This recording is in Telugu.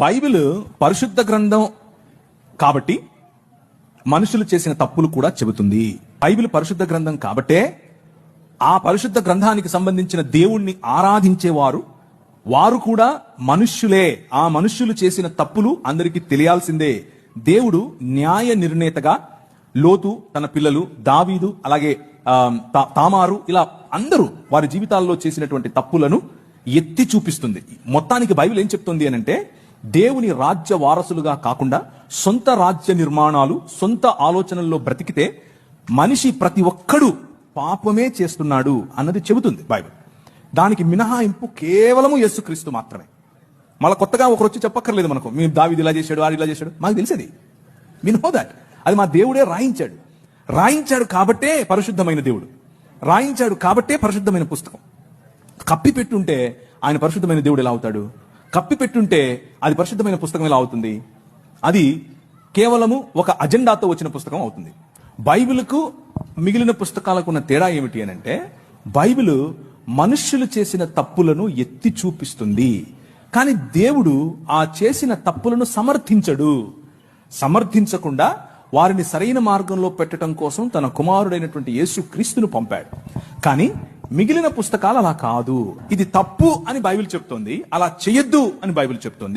బైబిల్ పరిశుద్ధ గ్రంథం కాబట్టి మనుషులు చేసిన తప్పులు కూడా చెబుతుంది. బైబిల్ పరిశుద్ధ గ్రంథం కాబట్టే ఆ పరిశుద్ధ గ్రంథానికి సంబంధించిన దేవుణ్ణి ఆరాధించేవారు వారు కూడా మనుష్యులే. ఆ మనుష్యులు చేసిన తప్పులు అందరికీ తెలియాల్సిందే. దేవుడు న్యాయ నిర్ణేతగా లోతు, తన పిల్లలు దావీదు, అలాగే తామారు, ఇలా అందరూ వారి జీవితాల్లో చేసినటువంటి తప్పులను ఎత్తి చూపిస్తుంది. మొత్తానికి బైబిల్ ఏం చెప్తుంది అనంటే, దేవుని రాజ్య వారసులుగా కాకుండా సొంత రాజ్య నిర్మాణాలు, సొంత ఆలోచనల్లో బ్రతికితే మనిషి ప్రతి ఒక్కడు పాపమే చేస్తున్నాడు అన్నది చెబుతుంది బైబిల్. దానికి మినహాయింపు కేవలము యేసుక్రీస్తు మాత్రమే. మళ్ళీ కొత్తగా ఒకరు వచ్చి చెప్పక్కర్లేదు మనకు, మీ దావీదు ఇలా చేశాడు, ఆడు ఇలా చేశాడు. మాకు తెలిసేది, వి నో దట్. అది మా దేవుడే రాయించాడు కాబట్టే పరిశుద్ధమైన దేవుడు, రాయించాడు కాబట్టే పరిశుద్ధమైన పుస్తకం. కప్పి పెట్టుంటే ఆయన పరిశుద్ధమైన దేవుడు ఎలా అవుతాడు? కప్పి పెట్టుంటే అది పరిశుద్ధమైన పుస్తకం ఎలా అవుతుంది? అది కేవలము ఒక అజెండాతో వచ్చిన పుస్తకం అవుతుంది. బైబిల్కు మిగిలిన పుస్తకాలకు ఉన్న తేడా ఏమిటి అని అంటే, బైబిల్ మనుష్యులు చేసిన తప్పులను ఎత్తి చూపిస్తుంది, కానీ దేవుడు ఆ చేసిన తప్పులను సమర్థించకుండా వారిని సరైన మార్గంలో పెట్టడం కోసం తన కుమారుడైనటువంటి యేసుక్రీస్తును పంపాడు. కానీ మిగిలిన పుస్తకాలు అలా కాదు. ఇది తప్పు అని బైబిల్ చెప్తోంది, అలా చేయొద్దు అని బైబిల్ చెప్తోంది.